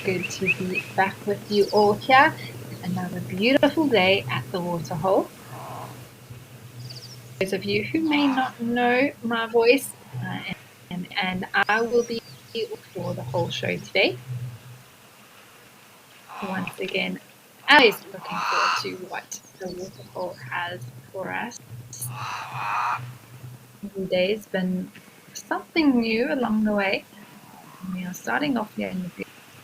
good to be back with you all here. Another beautiful day at the Waterhole. Those of you who may not know my voice, and I will be for the whole show today. Once again, always looking forward to what the Waterhole has for us. Every day has been something new along the way. We are starting off here in the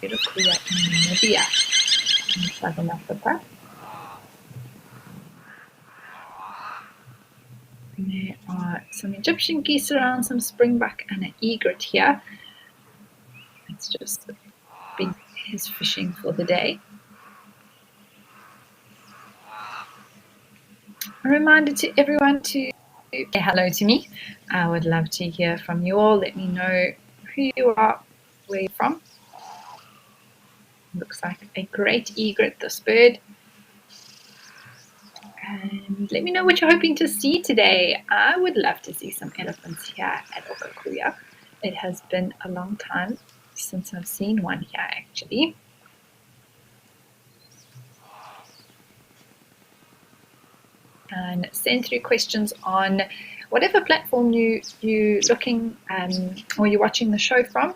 beautiful Namibia in Southern Africa. There are some Egyptian geese around, some springbuck and an egret here. It's just his fishing for the day. A reminder to everyone to say hello to me. I would love to hear from you all. Let me know who you are, where you're from. Looks like a great egret, this bird. And let me know what you're hoping to see today. I would love to see some elephants here at Okakuya. It has been a long time since I've seen one here, actually. And send through questions on whatever platform you're looking or you're watching the show from.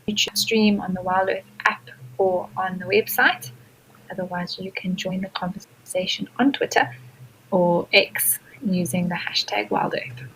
YouTube stream, on the WildEarth app, or on the website. Otherwise, you can join the conversation on Twitter or X using the hashtag WildEarth.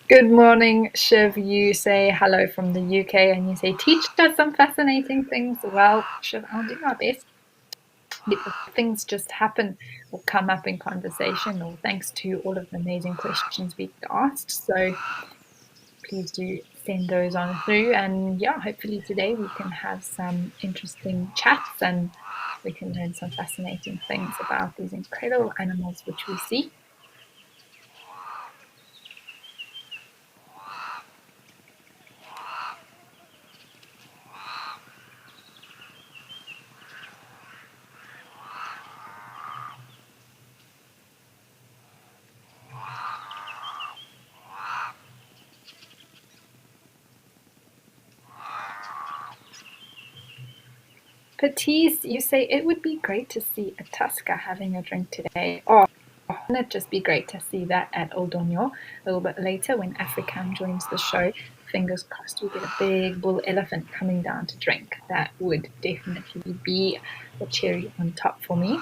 Good morning, Shiv. You say hello from the UK and you say, teach us some fascinating things. Well, Shiv, I'll do my best. Things just happen or come up in conversation, or thanks to all of the amazing questions we asked. So please do send those on through. And yeah, hopefully today we can have some interesting chats and we can learn some fascinating things about these incredible animals which we see. Patisse, you say it would be great to see a tusker having a drink today. Oh, wouldn't it just be great to see that at Oldonyo a little bit later when African joins the show? Fingers crossed we get a big bull elephant coming down to drink. That would definitely be the cherry on top for me.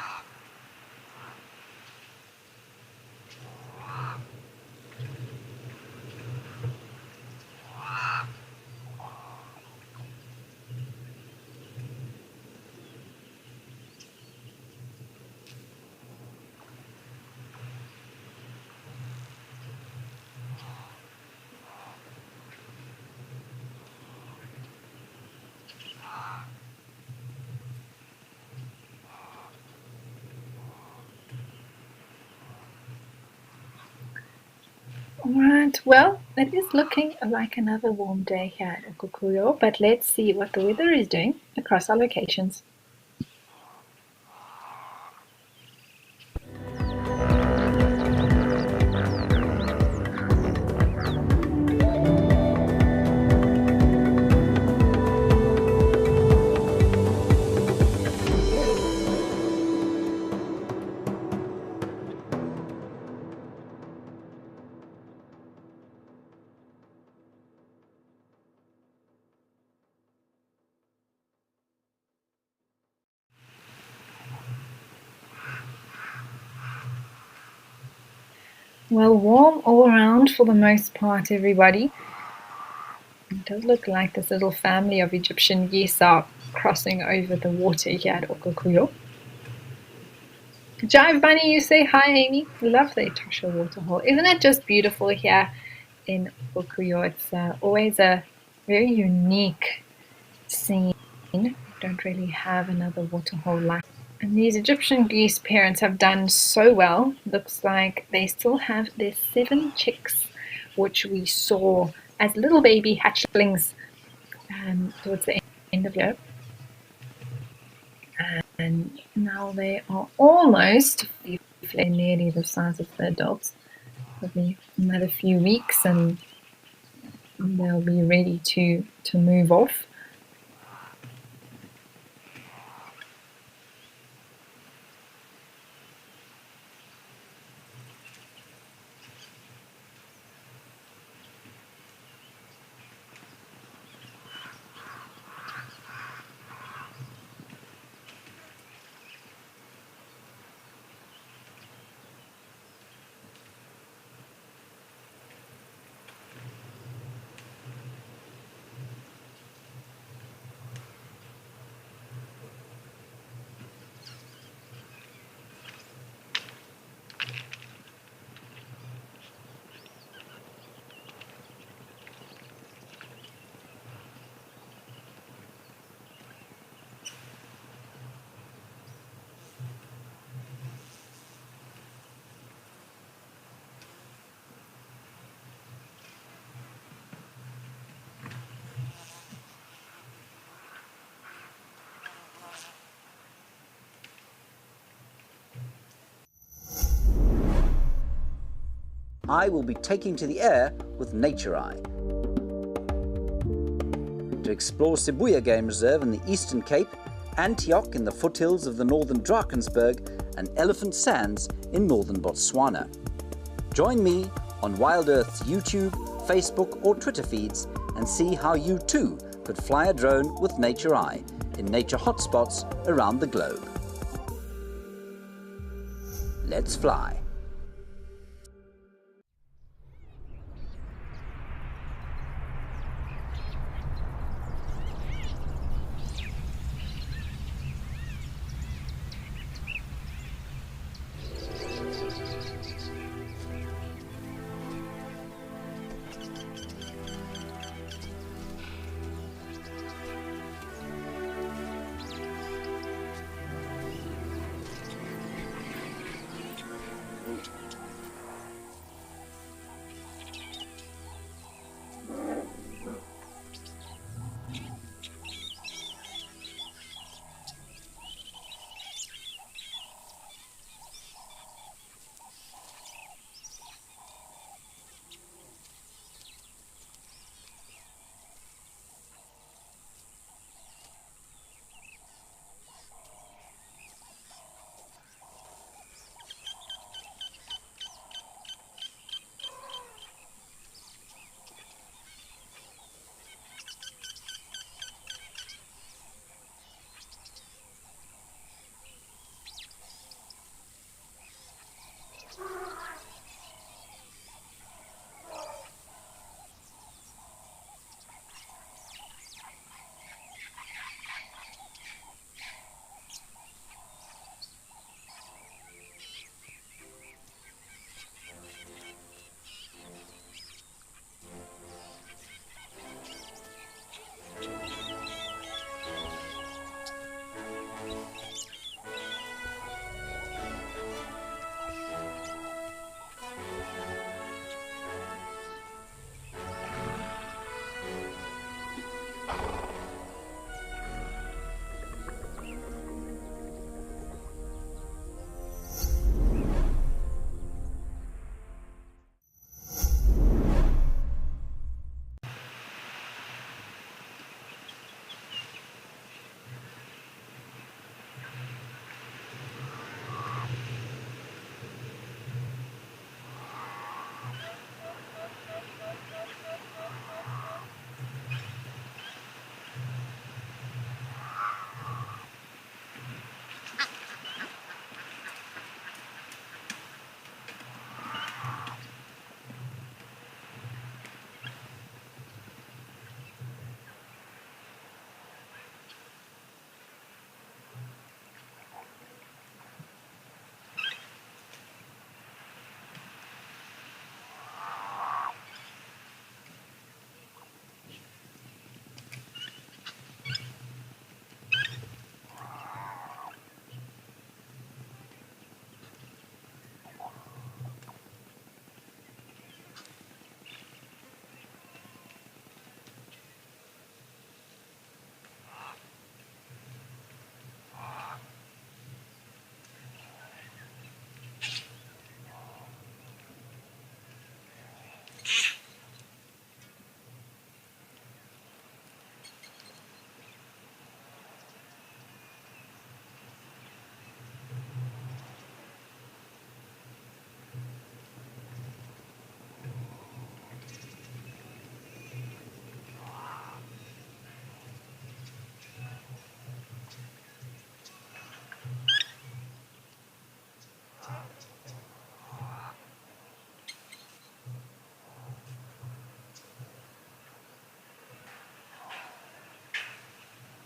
Alright, well, it is looking like another warm day here at Okukuyo, but let's see what the weather is doing across our locations. Well, warm all around for the most part, everybody. It does look like this little family of Egyptian geese are crossing over the water here at Okukuyo. Jive Bunny, you say hi, Amy. Love the Etosha Waterhole. Isn't it just beautiful here in Okuyo? It's always a very unique scene. We don't really have another waterhole like it. And these Egyptian geese parents have done so well. Looks like they still have their 7 chicks, which we saw as little baby hatchlings towards the end of year. And now they are almost nearly the size of the adults. Probably another few weeks and they'll be ready to move off. I will be taking to the air with Nature Eye to explore Sibuya Game Reserve in the Eastern Cape, Antioch in the foothills of the northern Drakensberg, and Elephant Sands in northern Botswana. Join me on WildEarth's YouTube, Facebook or Twitter feeds and see how you too could fly a drone with Nature Eye in nature hotspots around the globe. Let's fly.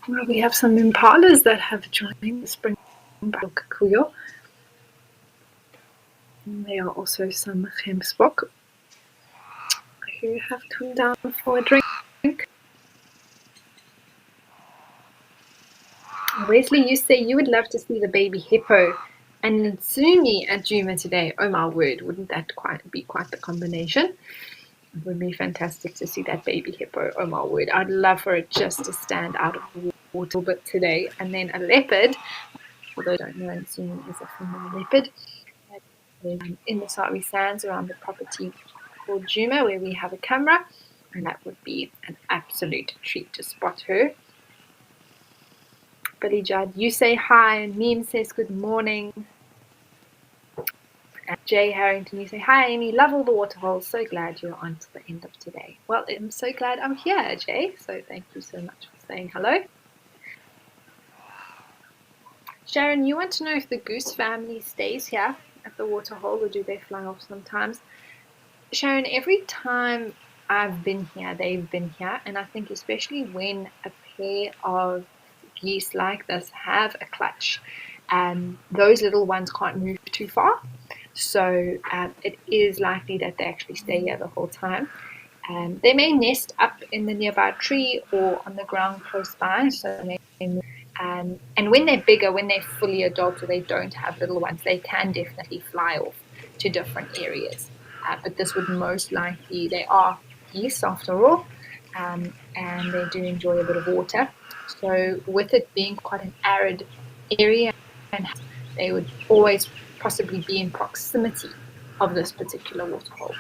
Well, we have some impalas that have joined the Springbok Kikuyu. There are also some gemsbok who have come down for a drink. Wesley, you say you would love to see the baby hippo and Nitsumi at Juma today. Oh my word, wouldn't that be quite the combination? It would be fantastic to see that baby hippo. Oh my word, I'd love for it just to stand out of the water a bit today. And then a leopard, although I don't know, Nitsumi is a female leopard, in the Sawi Sands around the property called Juma, where we have a camera, and that would be an absolute treat to spot her. Billy Judd, you say hi, and Meme says good morning. And Jay Harrington, you say hi, Amy. Love all the waterholes. So glad you're on to the end of today. Well, I'm so glad I'm here, Jay. So thank you so much for saying hello. Sharon, you want to know if the goose family stays here at the waterhole, or do they fly off sometimes? Sharon, every time I've been here, they've been here, and I think especially when a pair of geese like this have a clutch, those little ones can't move too far, so it is likely that they actually stay here the whole time. They may nest up in the nearby tree or on the ground close by, so they move. And when they're bigger, when they're fully adult or they don't have little ones, they can definitely fly off to different areas. But this would most likely, they are geese after all, and they do enjoy a bit of water. So with it being quite an arid area, they would always possibly be in proximity of this particular waterhole.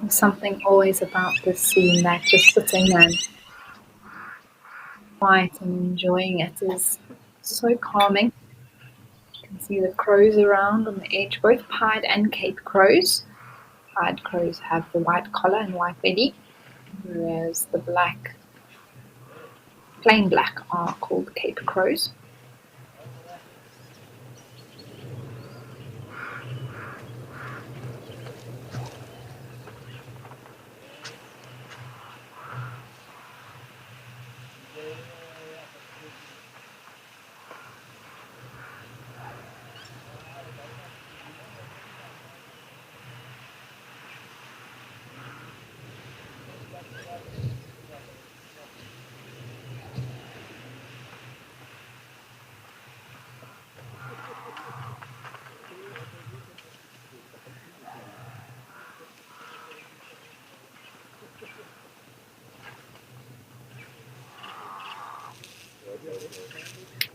There's something always about this scene that just sitting and quiet and enjoying it is so calming. You can see the crows around on the edge, both pied and cape crows. Pied crows have the white collar and white belly, whereas the plain black are called cape crows.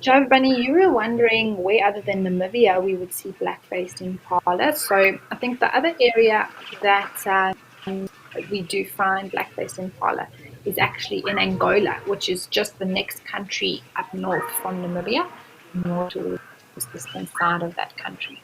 Joe Bunny, you were wondering where other than Namibia we would see black-faced impala. So I think the other area that we do find black-faced impala is actually in Angola, which is just the next country up north from Namibia, more towards the eastern side of that country.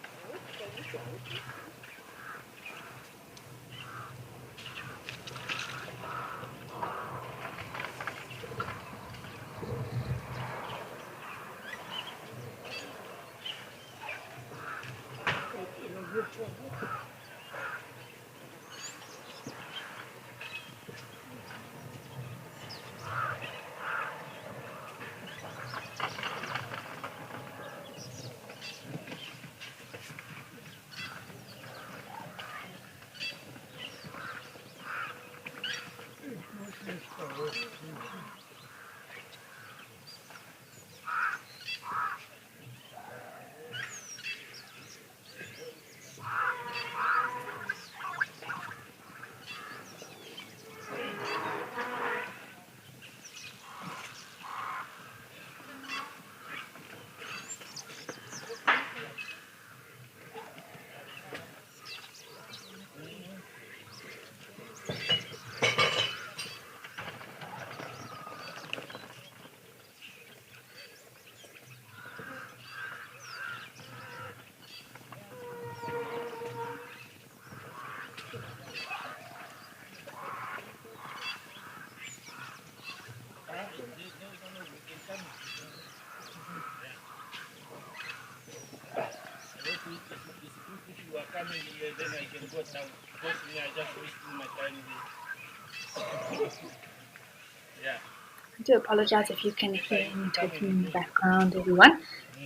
I do apologize if you can hear me talking in the background, everyone.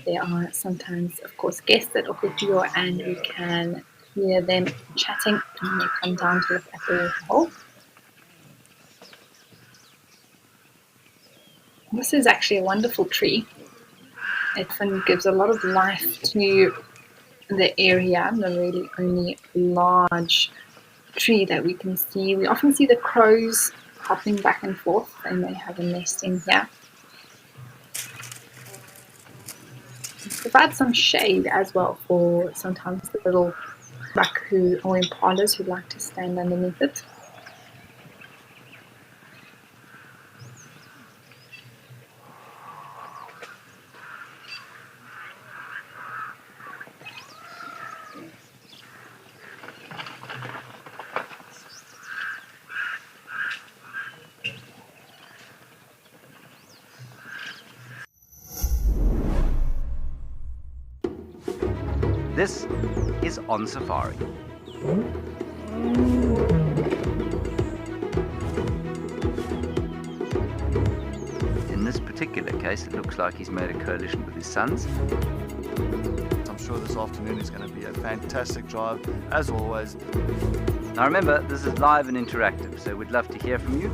There are sometimes, of course, guests at off the door, and we can hear them chatting when they come down to look at the waterhole. This is actually a wonderful tree. It often gives a lot of life to the area, the really only large tree that we can see. We often see the crows hopping back and forth. They may have a nest in here. It provides some shade as well for sometimes the little raccoon or impalas who like to stand underneath it. This is On Safari. In this particular case, it looks like he's made a coalition with his sons. I'm sure this afternoon is going to be a fantastic drive, as always. Now remember, this is live and interactive, so we'd love to hear from you.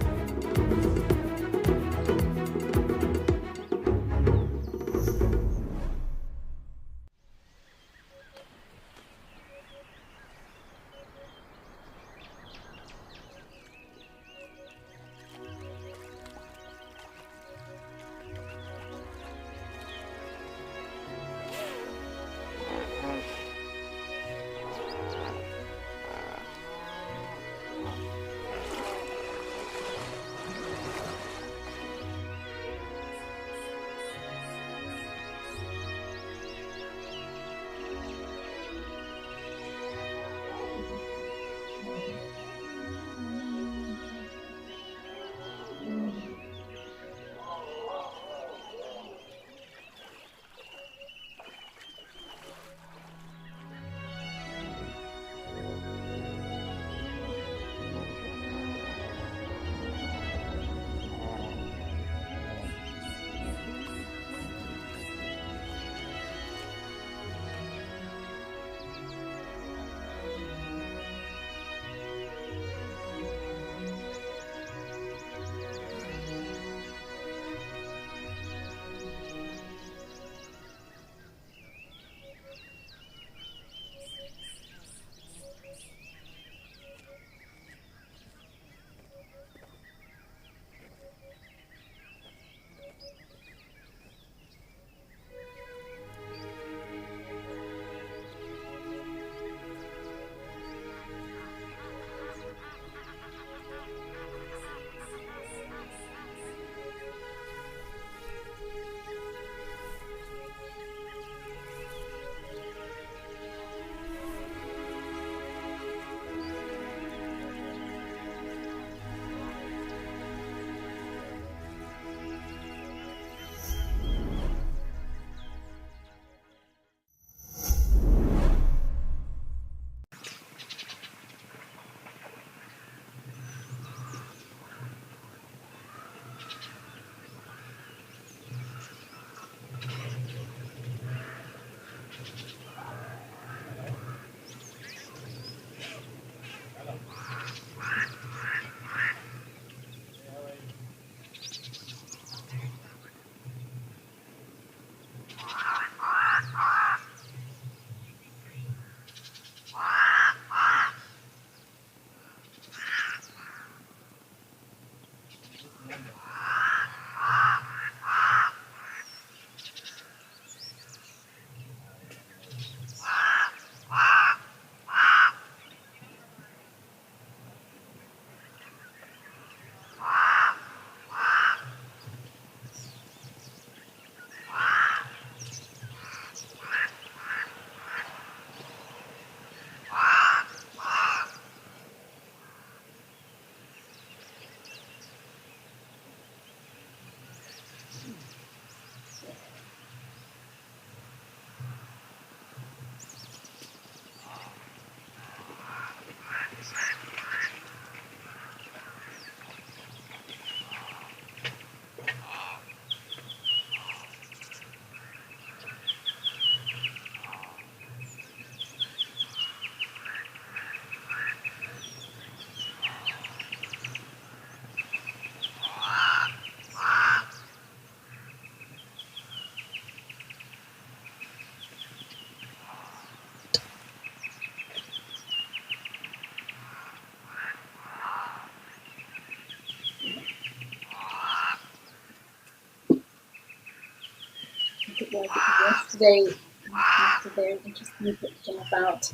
was yesterday asked a very interesting question about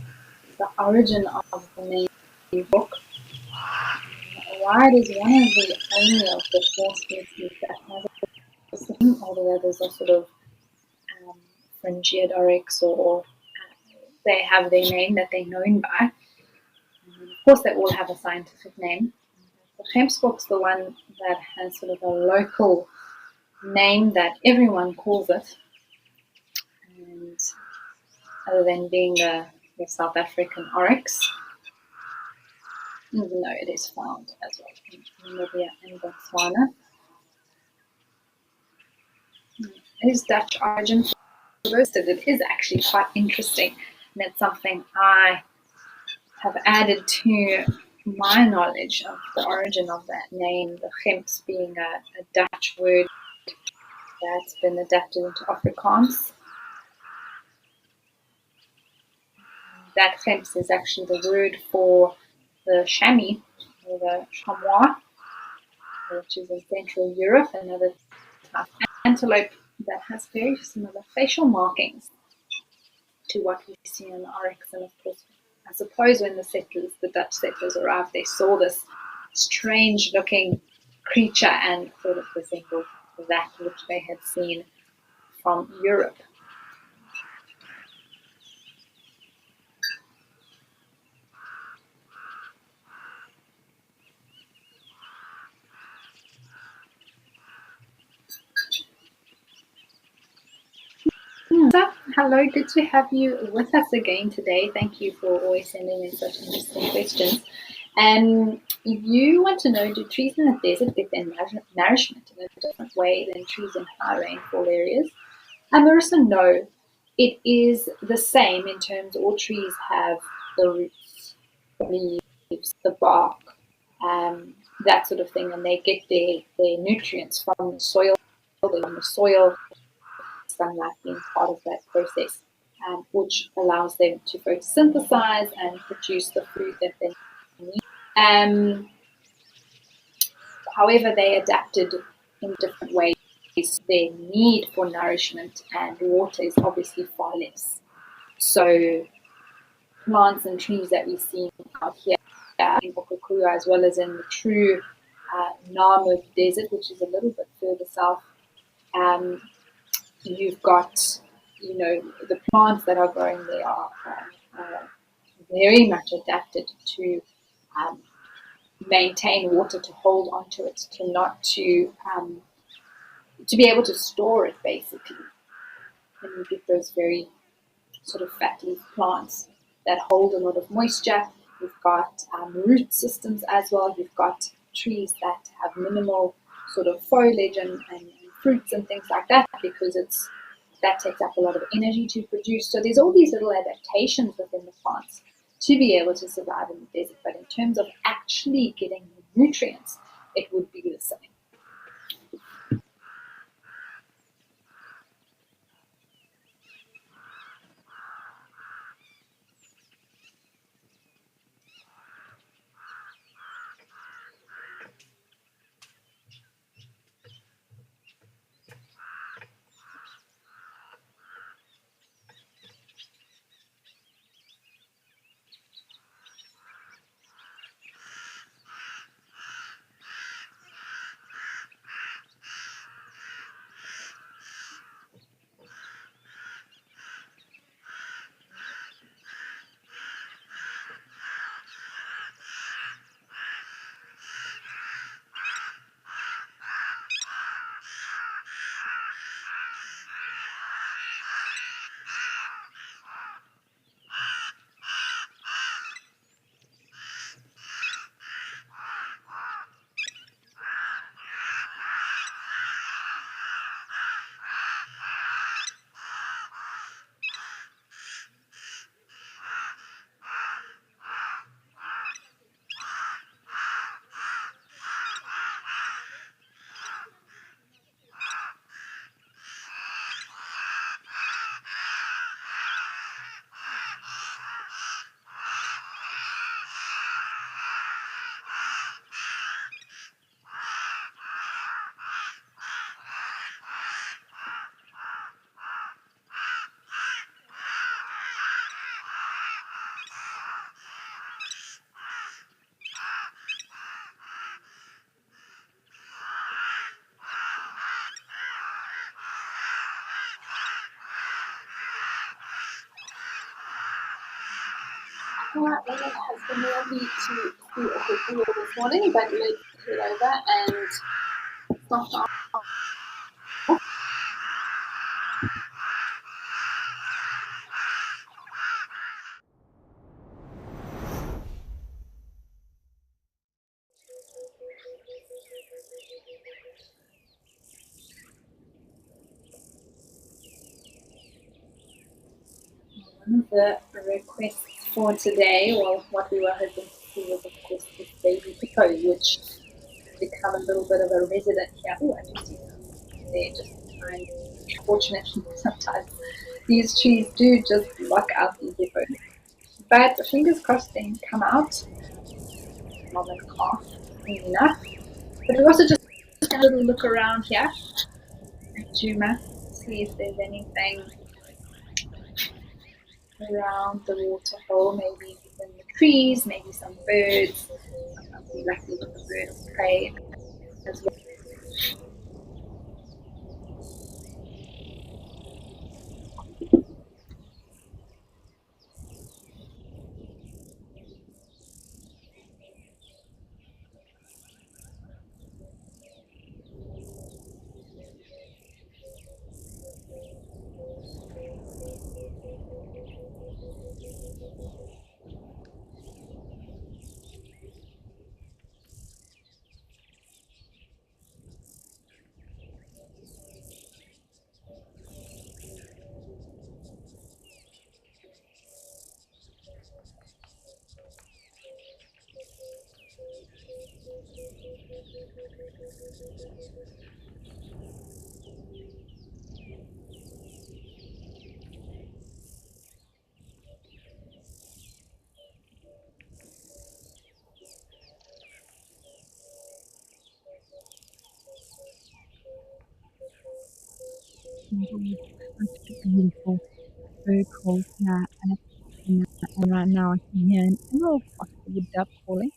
the origin of the name book. Wide is one of the only of the four species that has a system. All the others are sort of Fringiodorix, or they have their name that they're known by. And of course, they all have a scientific name. The gemsbok's the one that has sort of a local name that everyone calls it. And other than being the South African oryx, even though it is found as well in Namibia and Botswana. It is Dutch origin first. It is actually quite interesting, and it's something I have added to my knowledge of the origin of that name, the Gemps being a Dutch word that's been adapted into Afrikaans. That Gemps is actually the word for the chamois, or the chamois, which is in Central Europe, another type of antelope that has very similar facial markings to what we see in the oryx. And of course, I suppose when the Dutch settlers arrived, they saw this strange looking creature and thought it resembled that which they had seen from Europe. So, hello, good to have you with us again today. Thank you for always sending in such interesting questions. You want to know, do trees in the desert get their nourishment in a different way than trees in high rainfall areas? And Marissa, no, it is the same in terms all trees have the roots, the leaves, the bark, that sort of thing, and they get their nutrients from the soil, sunlight being part of that process, which allows them to photosynthesize and produce the food that they need. However, they adapted in different ways. Their need for nourishment and water is obviously far less. So plants and trees that we see out here in Bokukua, as well as in the true Namib Desert, which is a little bit further south, you've got, the plants that are growing there are very much adapted to maintain water, to hold onto it, to be able to store it, basically. And you get those very sort of fat leaf plants that hold a lot of moisture. You've got root systems as well. You've got trees that have minimal sort of foliage and fruits and things like that, because that takes up a lot of energy to produce. So there's all these little adaptations within the plants to be able to survive in the desert. But in terms of actually getting the nutrients, it would be the same. Alright, well, it has been lovely to see a good view this morning, but let's head over and start off. One of the requests for today, well, what we were hoping to see was, of course, this baby hippo, which has become a little bit of a resident here. Oh, I just see something there just in time. Unfortunately, sometimes these trees do just block out these hippos. But fingers crossed they come out. Mom and calf, enough. But we also just have a little look around here at Juma, see if there's anything around the waterhole, maybe in the trees, maybe some birds. Sometimes we lucky with the bird of prey as well. Such a beautiful bird call here, and right now I can hear an emerald possibly a dove calling.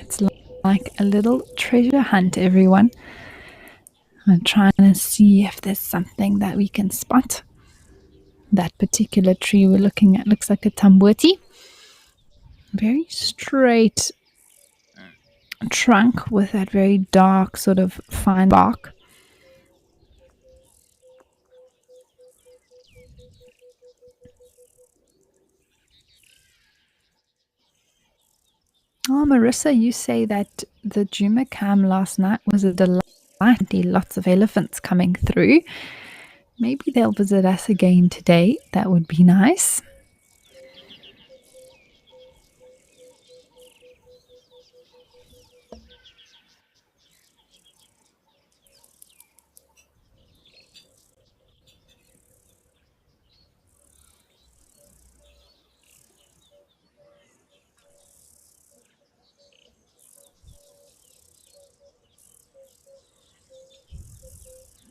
It's like a little treasure hunt, everyone. I'm trying to see if there's something that we can spot. That particular tree we're looking at looks like a tambuti. Very straight trunk with that very dark sort of fine bark. Oh, Marissa, you say that the Juma Cam last night was a delight. Lots of elephants coming through. Maybe they'll visit us again today. That would be nice.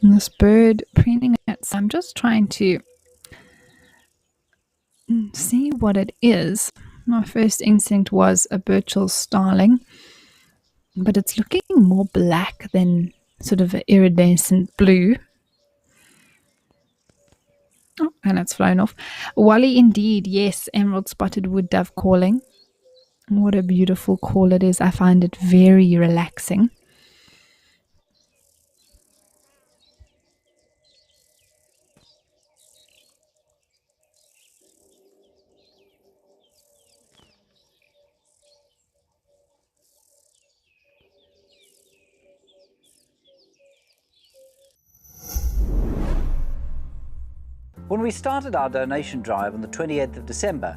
And this bird preening at, so I'm just trying to see what it is. My first instinct was a Burchell starling, but it's looking more black than sort of an iridescent blue. Oh, and it's flown off. Wally, indeed, yes, emerald spotted wood dove calling. What a beautiful call it is. I find it very relaxing. When we started our donation drive on the 28th of December,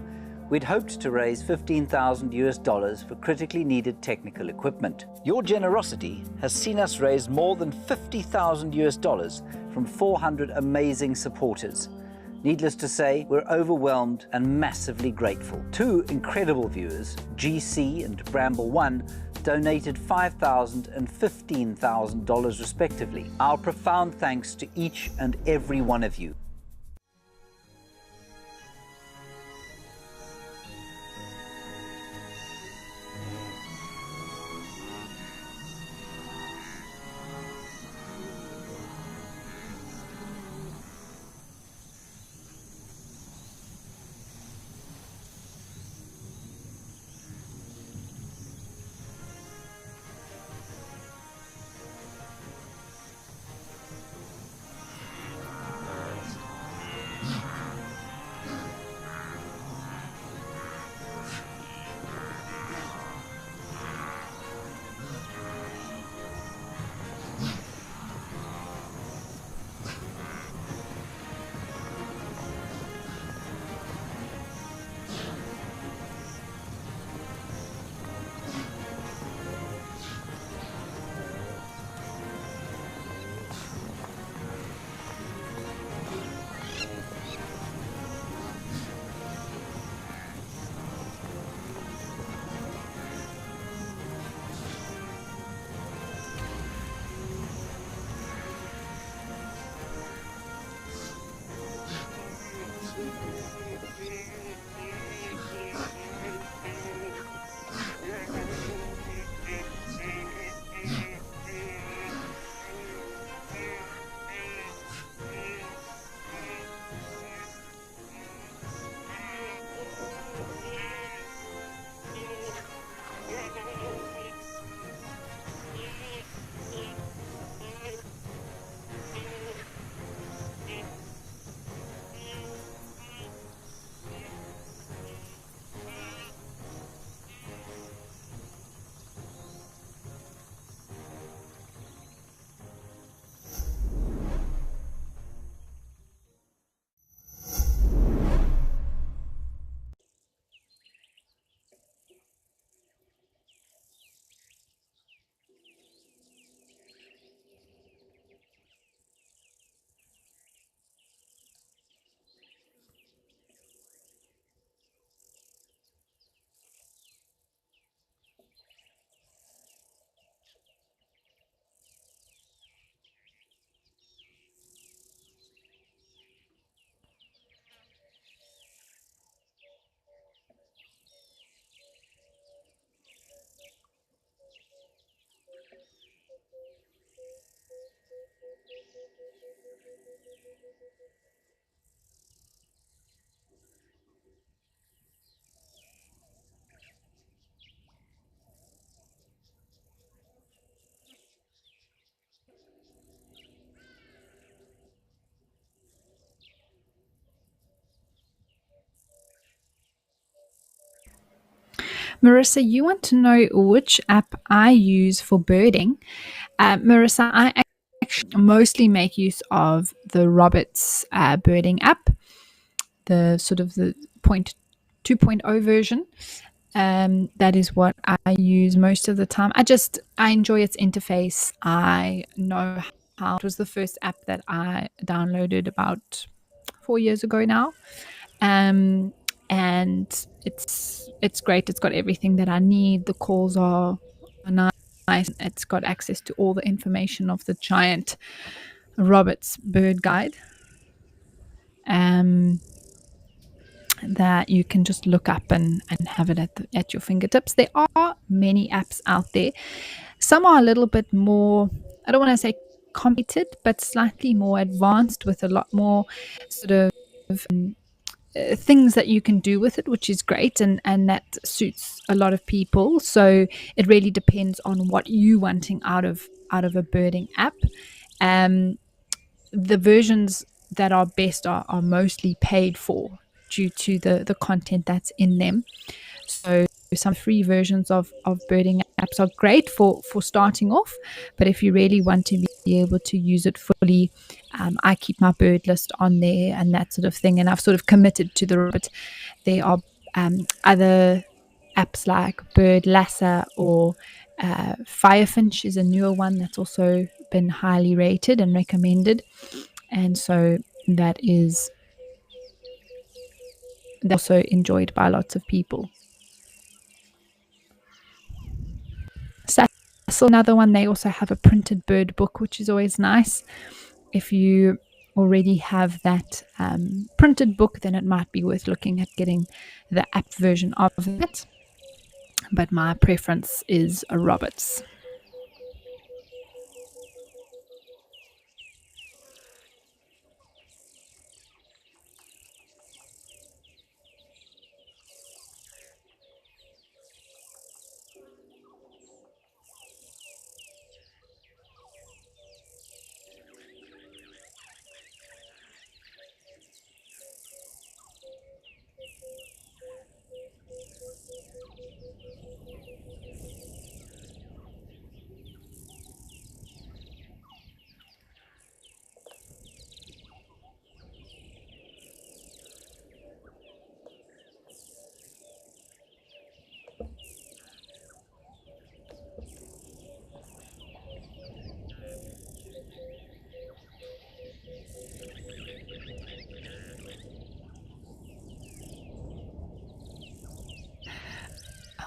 we'd hoped to raise $15,000 for critically needed technical equipment. Your generosity has seen us raise more than $50,000 from 400 amazing supporters. Needless to say, we're overwhelmed and massively grateful. Two incredible viewers, GC and Bramble1, donated $5,000 and $15,000 respectively. Our profound thanks to each and every one of you. Marissa, you want to know which app I use for birding? Marissa, I actually mostly make use of the Roberts birding app, the sort of the point 2.0 version. That is what I use most of the time. I enjoy its interface. I know how it was the first app that I downloaded about 4 years ago now. And it's great. It's got everything that I need. The calls are nice. It's got access to all the information of the giant Roberts bird guide. That you can just look up and have it at your fingertips. There are many apps out there. Some are a little bit more, I don't want to say complicated, but slightly more advanced with a lot more sort of things that you can do with it, which is great, and that suits a lot of people. So it really depends on what you wanting out of a birding app. The versions that are best are mostly paid for due to the content that's in them. So some free versions of birding apps are great for starting off, but if you really want to be able to use it fully, I keep my bird list on there and that sort of thing, and I've sort of committed to the Robert. There are other apps like Bird Lasser or Firefinch is a newer one that's also been highly rated and recommended, and so that is also enjoyed by lots of people. Sassel, another one, they also have a printed bird book, which is always nice. If you already have that printed book, then it might be worth looking at getting the app version of that. But my preference is a Roberts.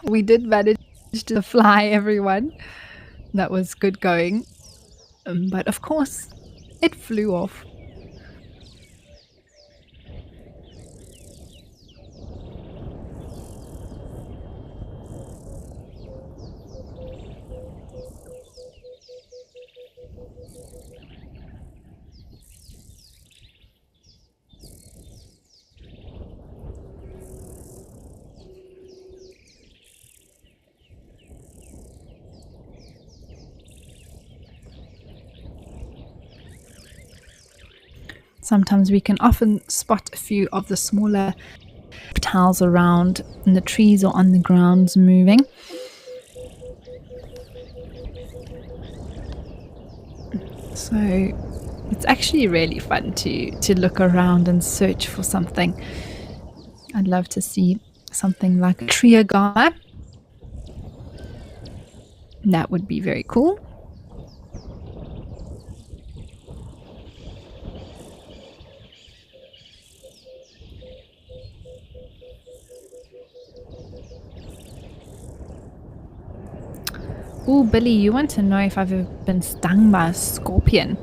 We did manage to fly, everyone. That was good going. But of course, it flew off. Sometimes we can often spot a few of the smaller reptiles around in the trees or on the grounds moving. So it's actually really fun to look around and search for something. I'd love to see something like a triagama. That would be very cool. Oh, Billy, you want to know if I've ever been stung by a scorpion?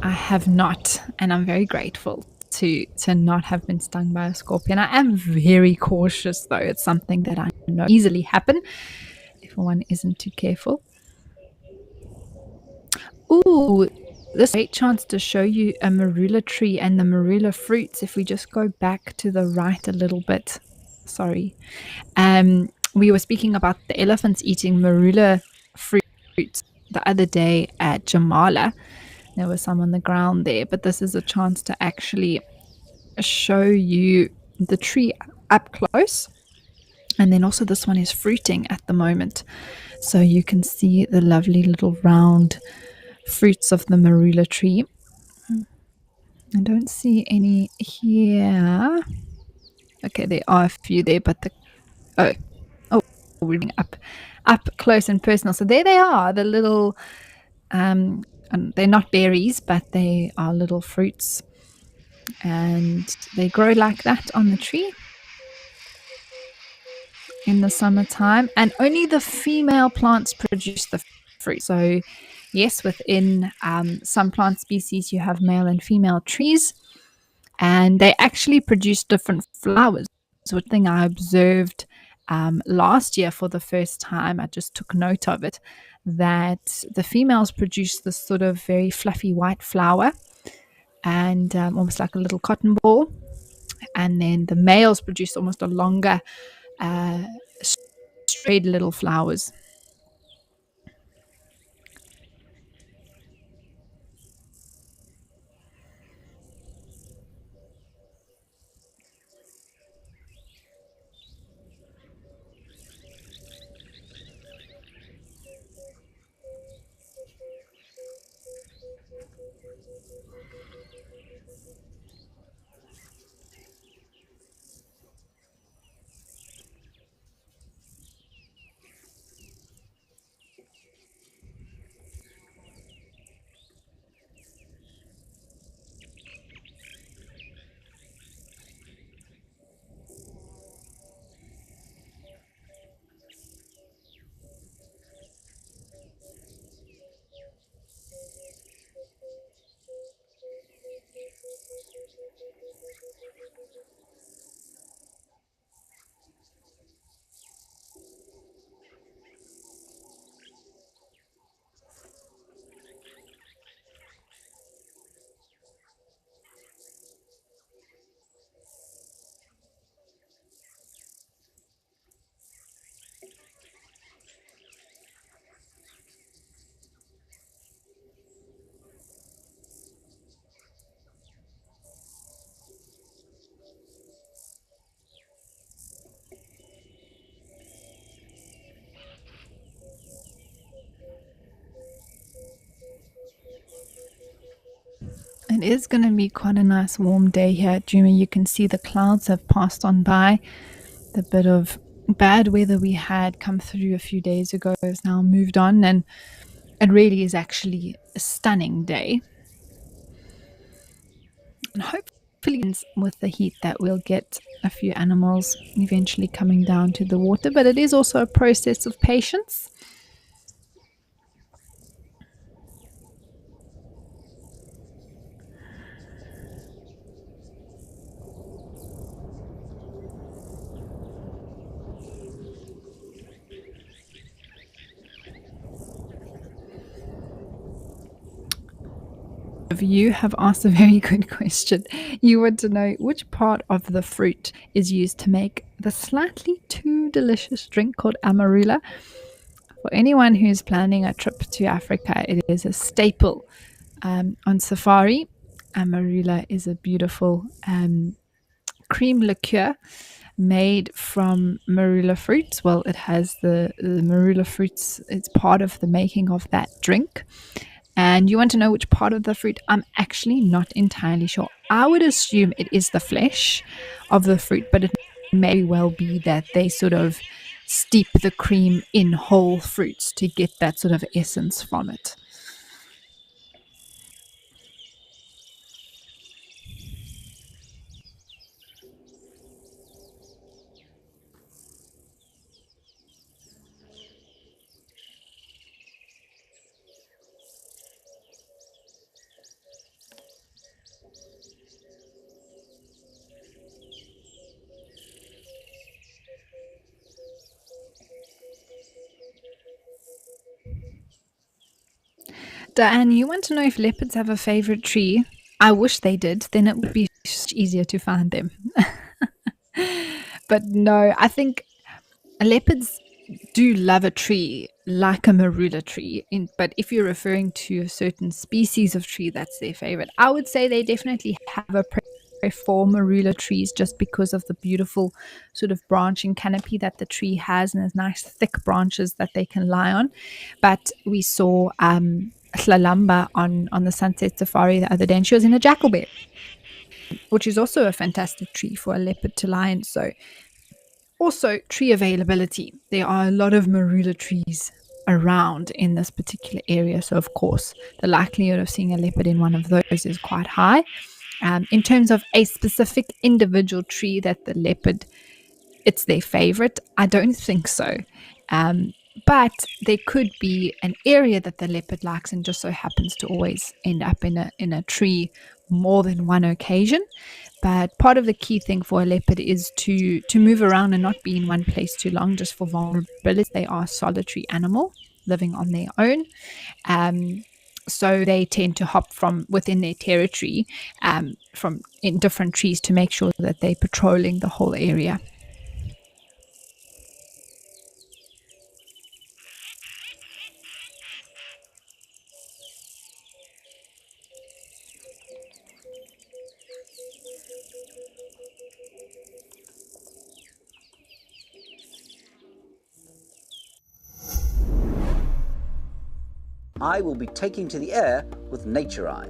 I have not, and I'm very grateful to not have been stung by a scorpion. I am very cautious, though. It's something that I know easily happen if one isn't too careful. Ooh, this is a great chance to show you a marula tree and the marula fruits. If we just go back to the right a little bit, sorry. We were speaking about the elephants eating marula fruits the other day at Jamala. There was some on the ground there, but this is a chance to actually show you the tree up close. And then also this one is fruiting at the moment. So you can see the lovely little round fruits of the marula tree. I don't see any here. Okay, there are a few there, but we're up close and personal. So there they are, the little and they're not berries, but they are little fruits, and they grow like that on the tree in the summertime, and only the female plants produce the fruit. So yes, within some plant species you have male and female trees, and they actually produce different flowers. So one thing I observed last year for the first time, I just took note of it, that the females produce this sort of very fluffy white flower, and almost like a little cotton ball, and then the males produce almost a longer straight little flowers. It is going to be quite a nice warm day here at Juma. You can see the clouds have passed on by. The bit of bad weather we had come through a few days ago has now moved on, and it really is actually a stunning day. And hopefully with the heat that we'll get a few animals eventually coming down to the water, but it is also a process of patience. You have asked a very good question. You want to know which part of the fruit is used to make the slightly too delicious drink called amarula. For anyone who's planning a trip to Africa, it is a staple on safari. Amarula is a beautiful cream liqueur made from marula fruits. Well, it has the marula fruits, it's part of the making of that drink. And you want to know which part of the fruit? I'm actually not entirely sure. I would assume it is the flesh of the fruit, but it may well be that they sort of steep the cream in whole fruits to get that sort of essence from it. Diane, you want to know if leopards have a favorite tree? I wish they did, then it would be easier to find them. But no, I think leopards do love a tree like a marula tree. But if you're referring to a certain species of tree, that's their favorite. I would say they definitely have a preference for marula trees just because of the beautiful sort of branching canopy that the tree has and those nice thick branches that they can lie on. But we saw Hlalamba on the sunset safari the other day, and she was in a jackalberry, which is also a fantastic tree for a leopard to lie in. So also, tree availability. There are a lot of marula trees around in this particular area. So, of course, the likelihood of seeing a leopard in one of those is quite high. In terms of a specific individual tree that the leopard, it's their favorite, I don't think so. But there could be an area that the leopard likes and just so happens to always end up in a tree more than one occasion. But part of the key thing for a leopard is to move around and not be in one place too long, just for vulnerability. They are a solitary animal living on their own. So they tend to hop from within their territory, from in different trees to make sure that they're patrolling the whole area. I will be taking to the air with Nature Eye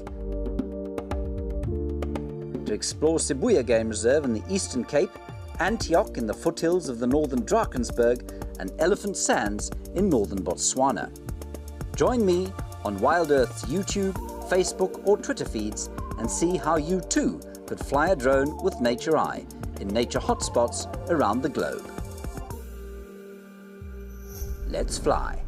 to explore Sibuya Game Reserve in the Eastern Cape, Antioch in the foothills of the northern Drakensberg, and Elephant Sands in northern Botswana. Join me on WildEarth's YouTube, Facebook or Twitter feeds and see how you too could fly a drone with Nature Eye in nature hotspots around the globe. Let's fly.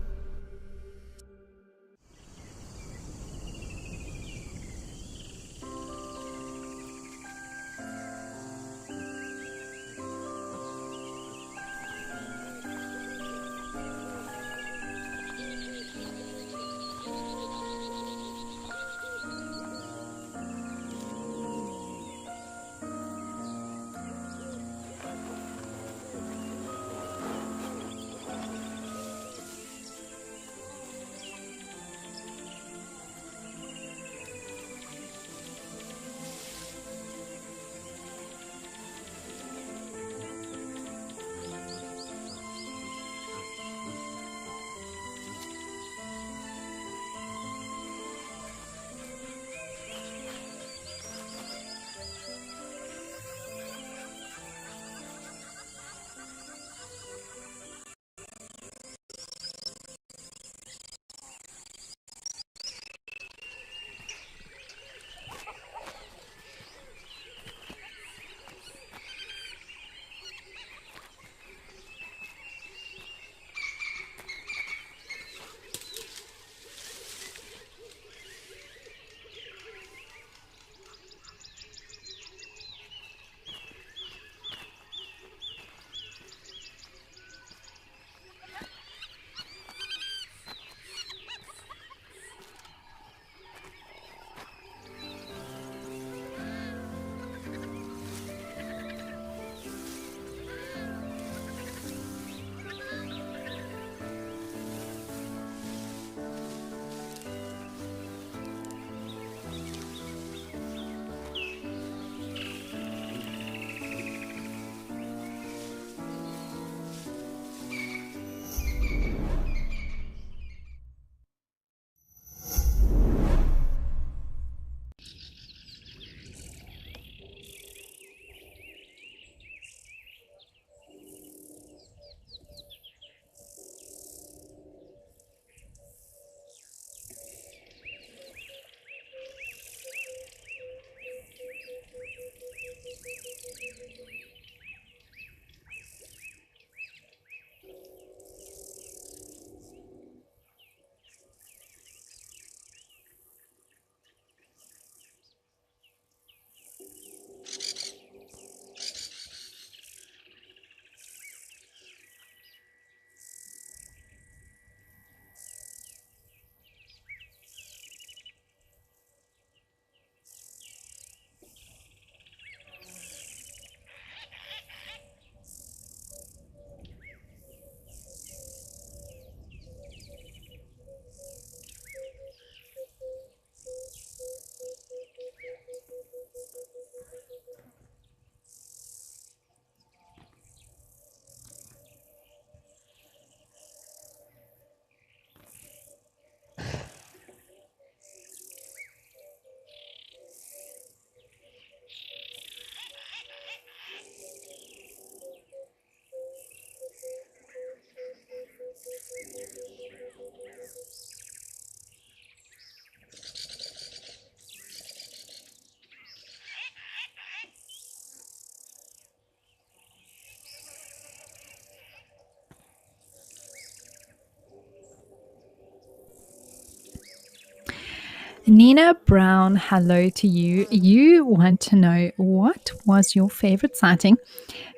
Nina Brown, hello to you. You want to know what was your favorite sighting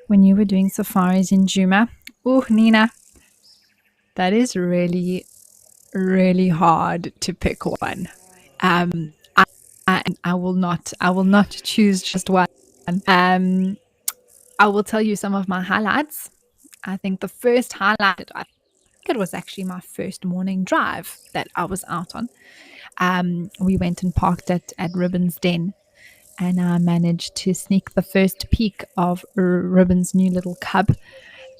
when you were doing safaris in Juma? Oh, Nina, that is really, really hard to pick one. I will not choose just one. Um, I will tell you some of my highlights. I think the first highlight, I think it was actually my first morning drive that I was out on. We went and parked at Ribbon's Den, and I managed to sneak the first peek of Ribbon's new little cub.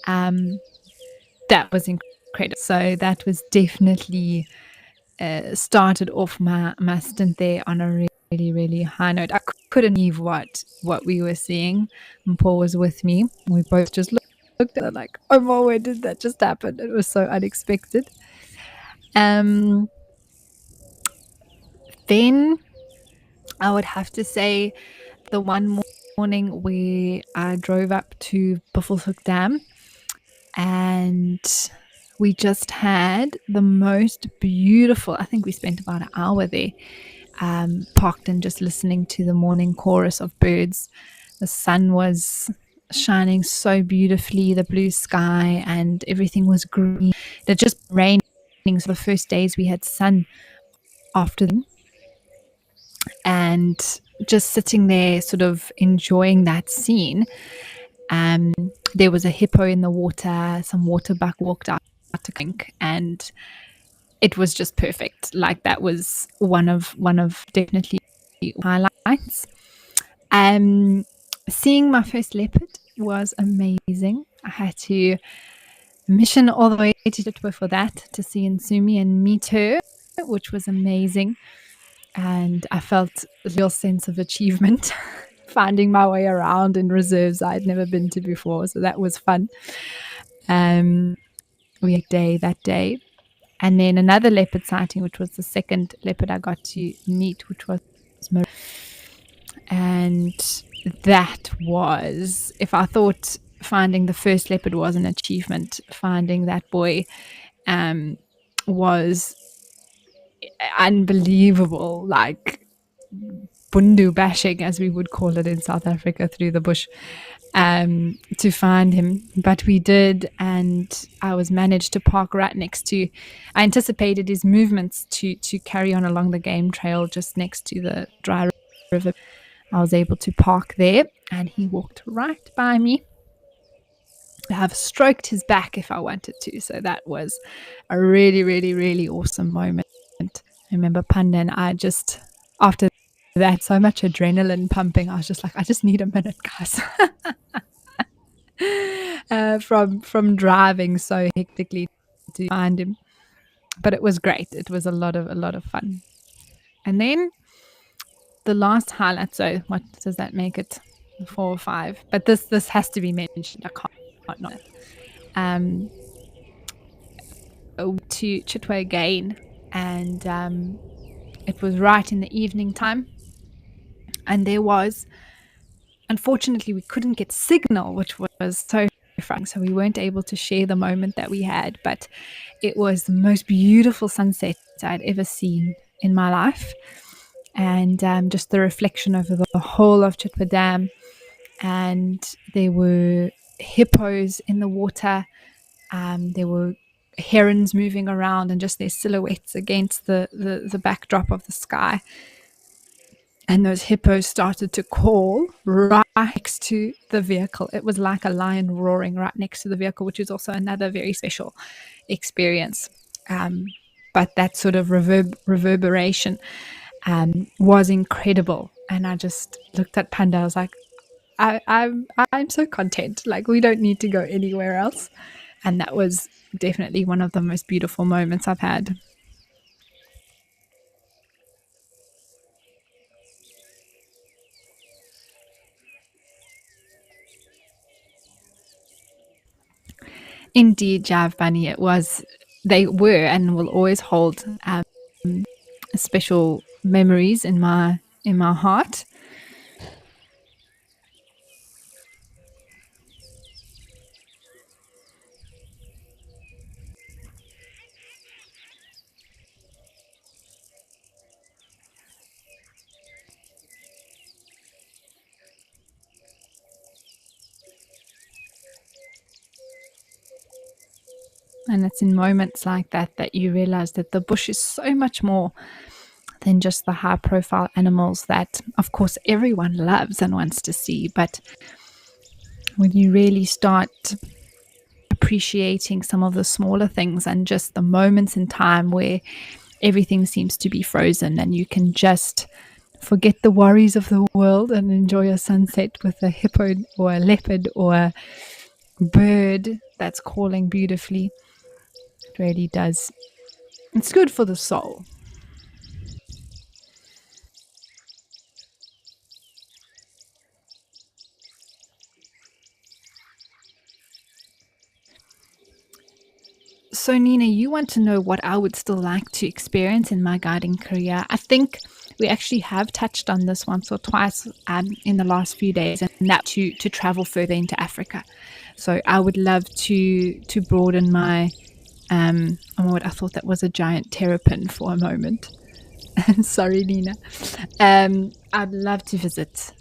That was incredible. So that was definitely started off my stint there on a really, really high note. I couldn't believe what we were seeing. And Paul was with me. We both just looked at it like, oh my word, did that just happen? It was so unexpected. Then I would have to say the one morning where I drove up to Buffelshoek Dam, and we just had the most beautiful, I think we spent about an hour there, parked and just listening to the morning chorus of birds. The sun was shining so beautifully, the blue sky, and everything was green. It just raining. So the first days we had sun after them, and just sitting there sort of enjoying that scene. There was a hippo in the water, some water buck walked out to drink, and it was just perfect. Like that was one of definitely highlights. Seeing my first leopard was amazing. I had to mission all the way to Chitwa for that, to see Nsumi and meet her, which was amazing. And I felt a real sense of achievement finding my way around in reserves I'd never been to before. So that was fun. We had that day. And then another leopard sighting, which was the second leopard I got to meet, which was Marie. And that was, if I thought finding the first leopard was an achievement, finding that boy was unbelievable, like bundu bashing, as we would call it in South Africa, through the bush to find him. But we did, and I was managed to park right next to, I anticipated his movements to carry on along the game trail just next to the dry river. I was able to park there, and he walked right by me. I have stroked his back if I wanted to. So that was a really, really, really awesome moment. I remember Panda and I just, after that, so much adrenaline pumping, I was just like, I just need a minute, guys. From driving so hectically to find him. But it was great. It was a lot of fun. And then the last highlight, so what does that make it? 4 or 5. But this has to be mentioned. I can't not. To Chitwa again, and it was right in the evening time, and there was, unfortunately, we couldn't get signal, which was so frustrating, so we weren't able to share the moment that we had. But it was the most beautiful sunset I'd ever seen in my life, and just the reflection over the whole of Chitwa Dam, and there were hippos in the water. There were herons moving around, and just their silhouettes against the backdrop of the sky. And those hippos started to call right next to the vehicle. It was like a lion roaring right next to the vehicle, which is also another very special experience. But that sort of reverberation was incredible. And I just looked at Panda. I was like, I'm so content. Like, we don't need to go anywhere else. And that was definitely one of the most beautiful moments I've had. Indeed, Jav Bunny, it was. They were and will always hold special memories in my heart. And it's in moments like that that you realize that the bush is so much more than just the high profile animals that, of course, everyone loves and wants to see. But when you really start appreciating some of the smaller things and just the moments in time where everything seems to be frozen and you can just forget the worries of the world and enjoy a sunset with a hippo or a leopard or a bird that's calling beautifully. It really does. It's good for the soul. So, Nina, you want to know what I would still like to experience in my guiding career. I think we actually have touched on this once or twice in the last few days, and that to travel further into Africa. So, I would love to broaden my. Oh my God, I thought that was a giant terrapin for a moment. Sorry, Nina. I'd love to visit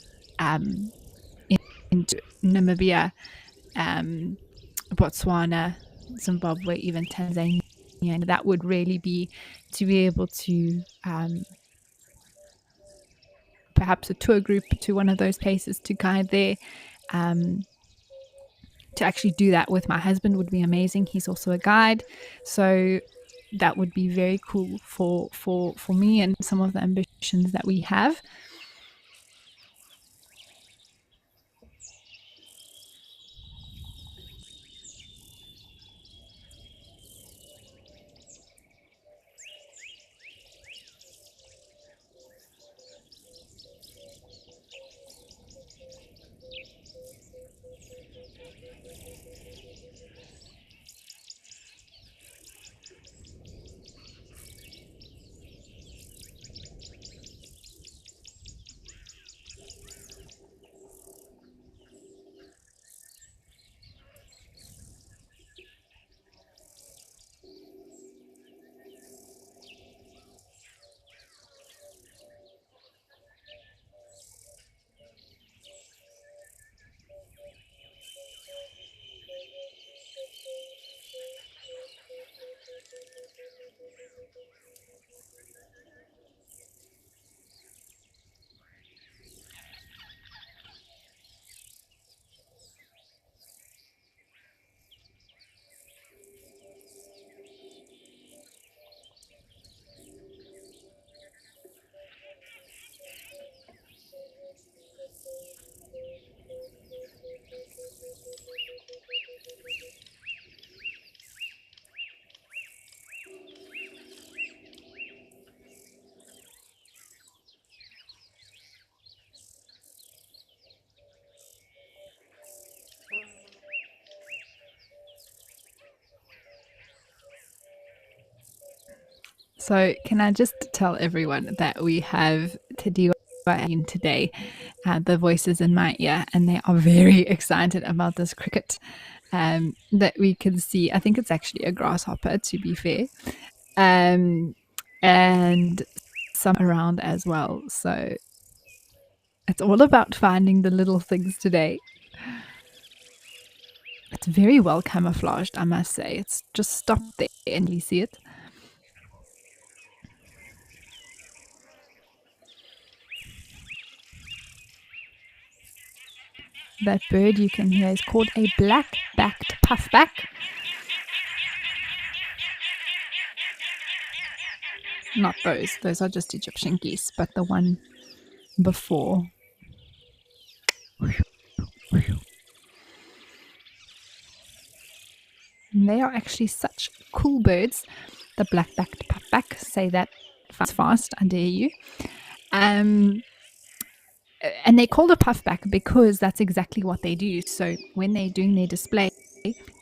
into Namibia, Botswana, Zimbabwe, even Tanzania. And that would really be to be able to perhaps a tour group to one of those places to guide there. To actually do that with my husband would be amazing. He's also a guide, so that would be very cool for me and some of the ambitions that we have. So, can I just tell everyone that we have Tadiwa in today, the voices in my ear, and they are very excited about this cricket that we can see. I think it's actually a grasshopper, to be fair, and some around as well. So, it's all about finding the little things today. It's very well camouflaged, I must say. It's just stop there and you see it. That bird you can hear is called a black-backed puffback. Not those are just Egyptian geese, but the one before. And they are actually such cool birds. The black-backed puffback, say that fast, I dare you. And they call it puffback because that's exactly what they do. So when they're doing their display,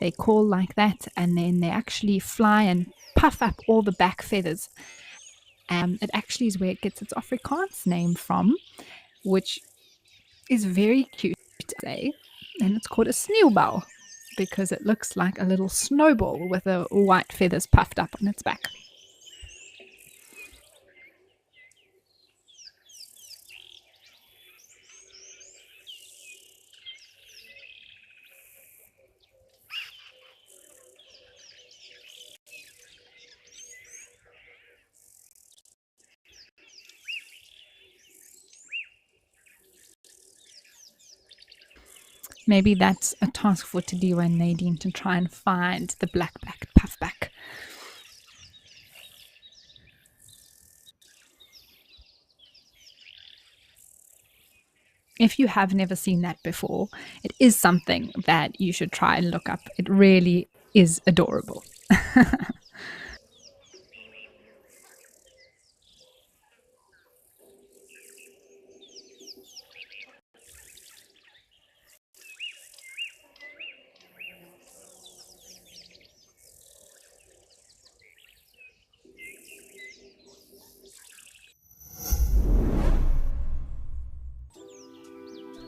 they call like that, and then they actually fly and puff up all the back feathers. It actually is where it gets its Afrikaans name from, which is very cute to say, and it's called a sneeuwbal because it looks like a little snowball with a white feathers puffed up on its back. Maybe that's a task for Tadiwa and Nadine to try and find the black-backed puffback. If you have never seen that before, it is something that you should try and look up. It really is adorable.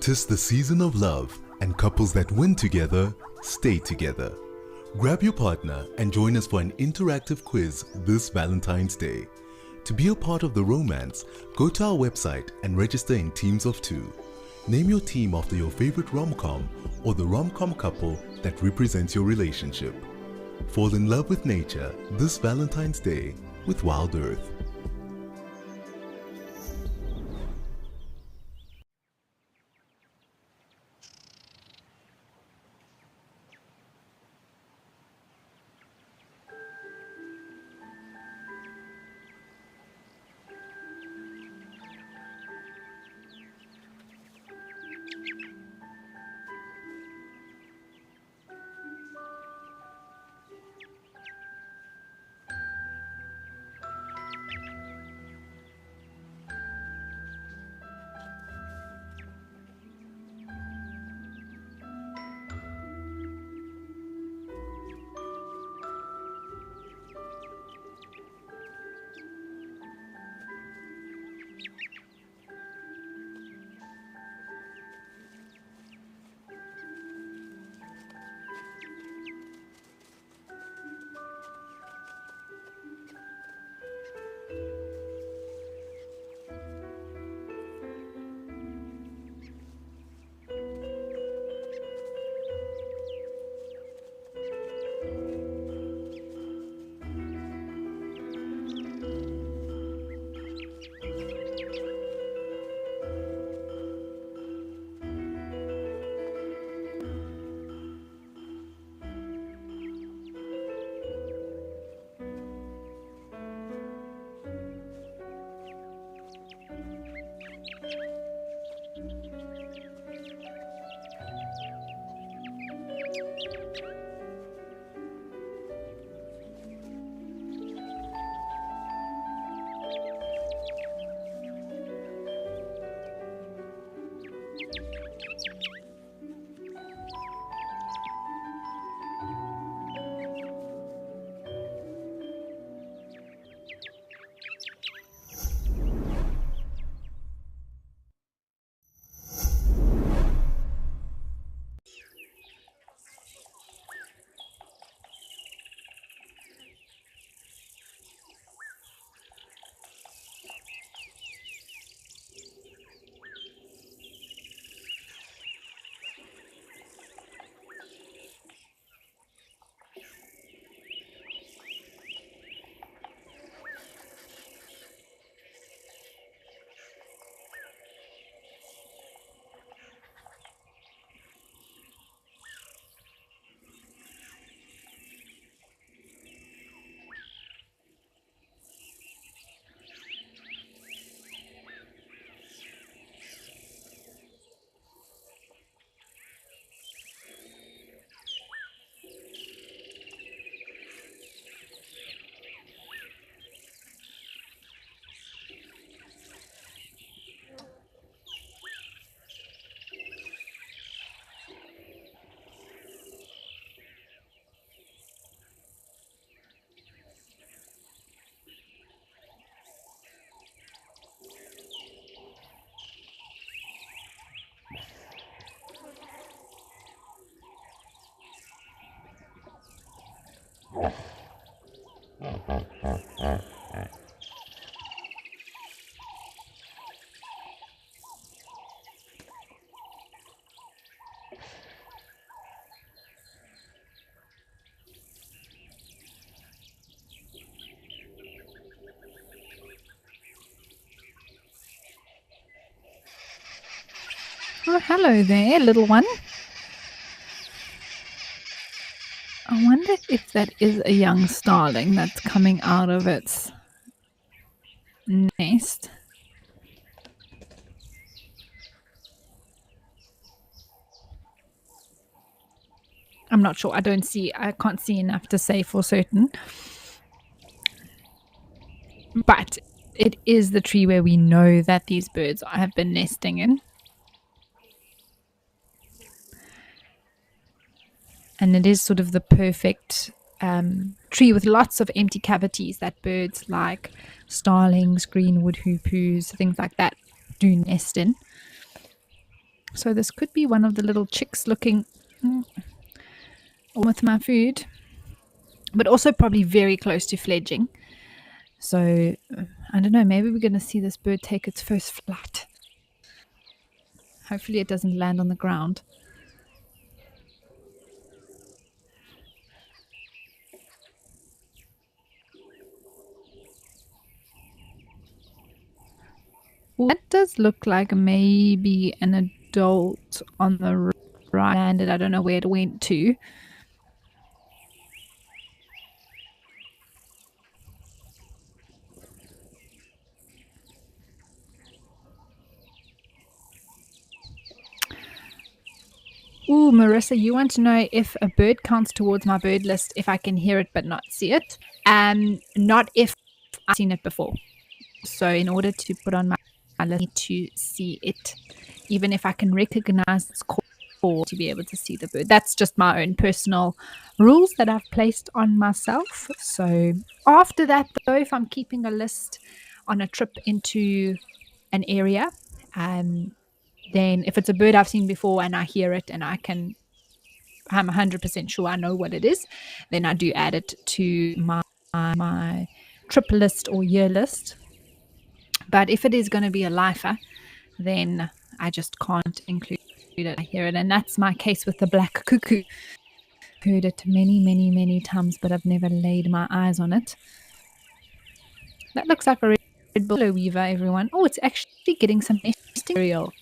Tis the season of love, and couples that win together stay together. Grab your partner and join us for an interactive quiz this Valentine's Day. To be a part of the romance, go to our website and register in teams of 2. Name your team after your favorite rom-com or the rom-com couple that represents your relationship. Fall in love with nature this Valentine's Day with WildEarth. Oh, hello there, little one. I wonder if that is a young starling that's coming out of its nest. I'm not sure. I can't see enough to say for certain. But it is the tree where we know that these birds have been nesting in. And it is sort of the perfect tree with lots of empty cavities that birds like starlings, greenwood hoopoes, things like that do nest in. So this could be one of the little chicks looking with my food, but also probably very close to fledging. So I don't know, maybe we're going to see this bird take its first flight. Hopefully it doesn't land on the ground. That does look like maybe an adult on the right landed. I don't know where it went to. Ooh, Marissa, you want to know if a bird counts towards my bird list if I can hear it but not see it? Not if I've seen it before. So in order to put on my list, I need to see it, even if I can recognize its call to be able to see the bird. That's just my own personal rules that I've placed on myself. So after that, though, if I'm keeping a list on a trip into an area, then if it's a bird I've seen before and I hear it and I'm 100% sure I know what it is, then I do add it to my trip list or year list. But if it is going to be a lifer, then I just can't include it. I hear it. And that's my case with the black cuckoo. I've heard it many, many, many times, but I've never laid my eyes on it. That looks like a red willow weaver, everyone. Oh, it's actually getting some nesting material.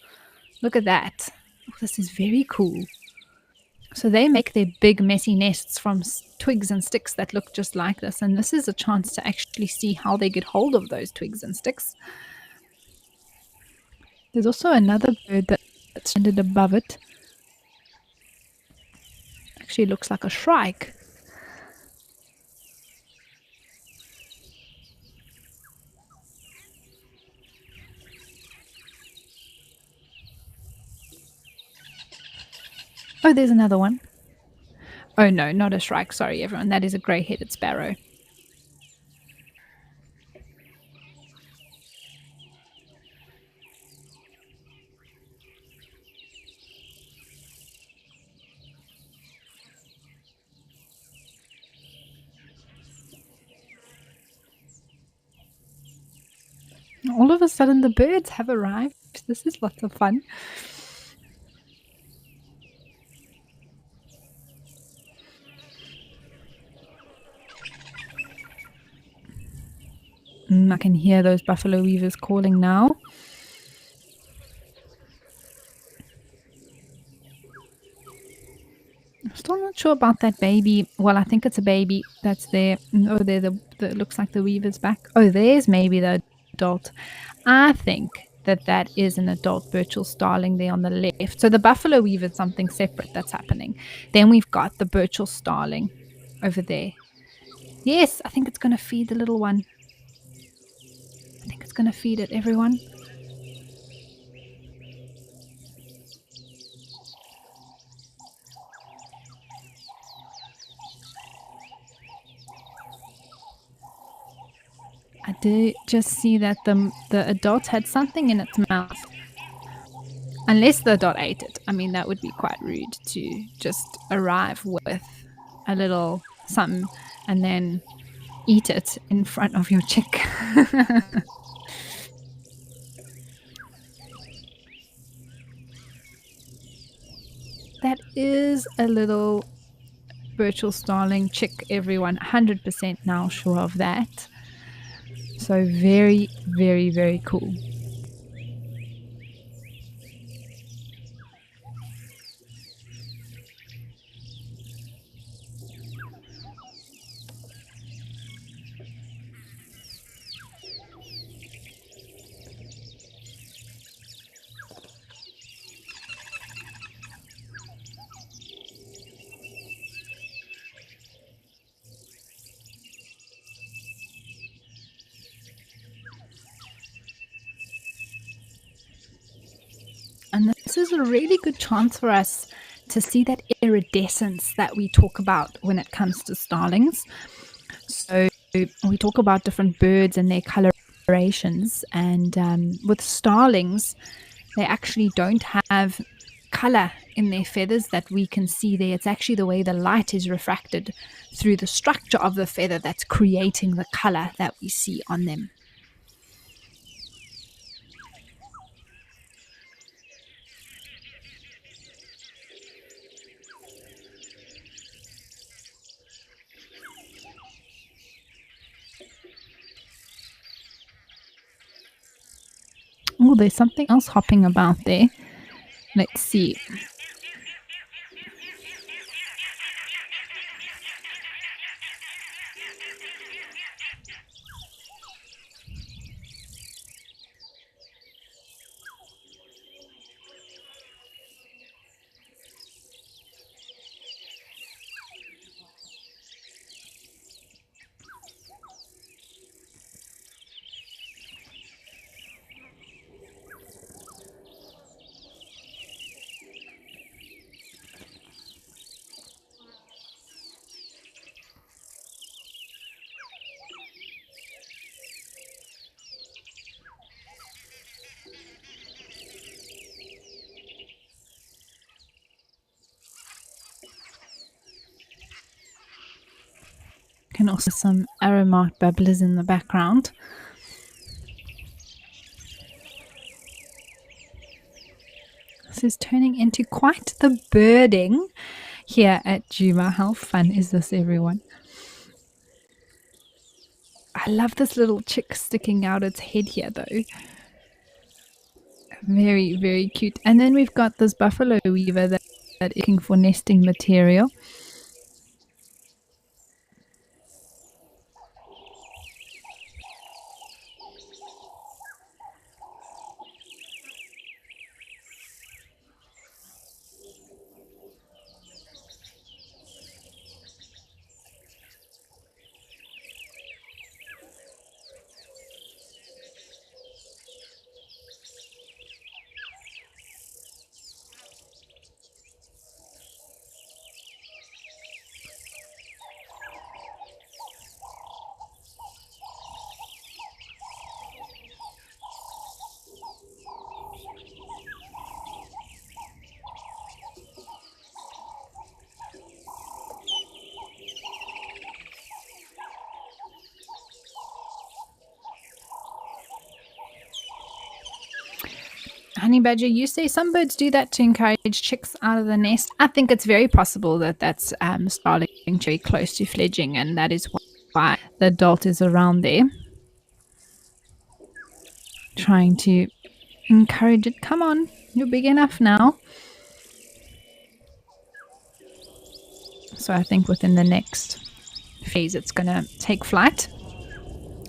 Look at that. Oh, this is very cool. So they make their big messy nests from twigs and sticks that look just like this. And this is a chance to actually see how they get hold of those twigs and sticks. There's also another bird that's landed above it. Actually looks like a shrike. Oh, there's another one. Oh no, not a shrike. Sorry, everyone. That is a grey-headed sparrow. All of a sudden, the birds have arrived. This is lots of fun. I can hear those buffalo weavers calling now. I'm still not sure about that baby. Well, I think it's a baby that's there. Oh, there, the looks like the weaver's back. Oh, there's maybe the adult. I think that is an adult Birchall starling there on the left. So the buffalo weaver is something separate that's happening. Then we've got the Birchall starling over there. Yes, I think it's going to feed the little one. I think it's going to feed it, everyone. I did just see that the adult had something in its mouth. Unless the adult ate it. I mean, that would be quite rude to just arrive with a little something and then eat it in front of your chick. That is a little Birchall starling chick, everyone. 100% now sure of that. So very, very, very cool. is a really good chance for us to see that iridescence that we talk about when it comes to starlings. So we talk about different birds and their colorations, and with starlings, they actually don't have color in their feathers that we can see there. It's actually the way the light is refracted through the structure of the feather that's creating the color that we see on them. Oh, there's something else hopping about there. Let's see. Can also some aromatic bubblers in the background. This is turning into quite the birding here at Juma. How fun is this, everyone? I love this little chick sticking out its head here, though. Very, very cute. And then we've got this buffalo weaver that is looking for nesting material. Honey Badger, you say some birds do that to encourage chicks out of the nest. I think it's very possible that that's starling very close to fledging, and that is why the adult is around there trying to encourage it. Come on, you're big enough now. So I think within the next phase it's going to take flight,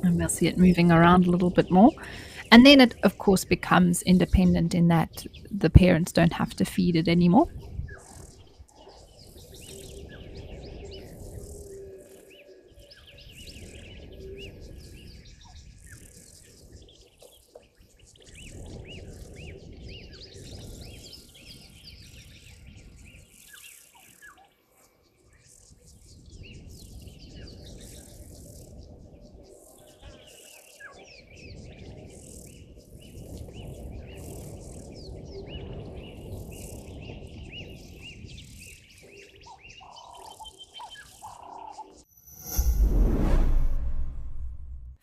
and we'll see it moving around a little bit more. And then it, of course, becomes independent in that the parents don't have to feed it anymore.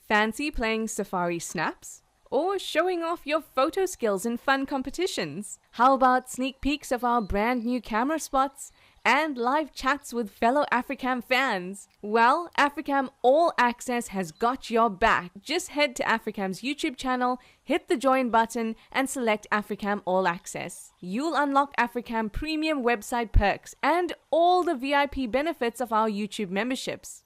Fancy playing safari snaps? Or showing off your photo skills in fun competitions? How about sneak peeks of our brand new camera spots and live chats with fellow Africam fans? Well, Africam All Access has got your back. Just head to Africam's YouTube channel, hit the join button, and select Africam All Access. You'll unlock Africam premium website perks and all the VIP benefits of our YouTube memberships.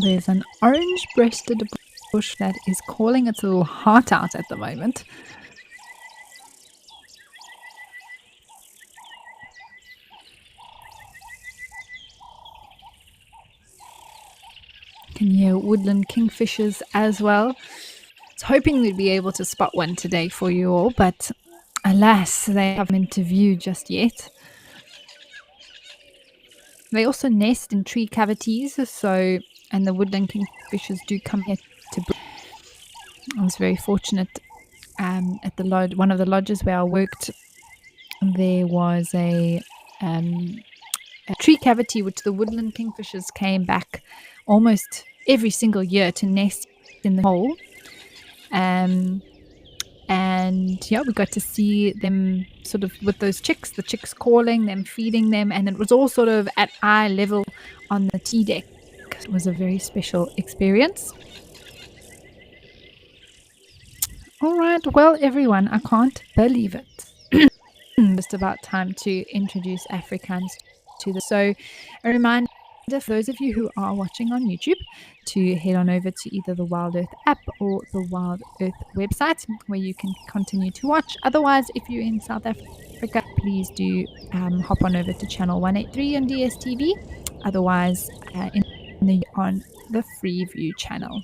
There's an orange-breasted bush that is calling its little heart out at the moment. You can hear woodland kingfishers as well. I was hoping we'd be able to spot one today for you all, but alas, they haven't been to view just yet. They also nest in tree cavities, and the woodland kingfishers do come here to breed. I was very fortunate at the lodge, one of the lodges where I worked. There was a tree cavity which the woodland kingfishers came back almost every single year to nest in the hole. And yeah, we got to see them sort of with those chicks, the chicks calling, them feeding them, and it was all sort of at eye level on the tea deck. It was a very special experience. All right, well, everyone, I can't believe it. Just about time to introduce Afrikaans to the. So, a reminder for those of you who are watching on YouTube to head on over to either the WildEarth app or the WildEarth website where you can continue to watch. Otherwise, if you're in South Africa, please do hop on over to channel 183 on DSTV. Otherwise, on the Freeview channel.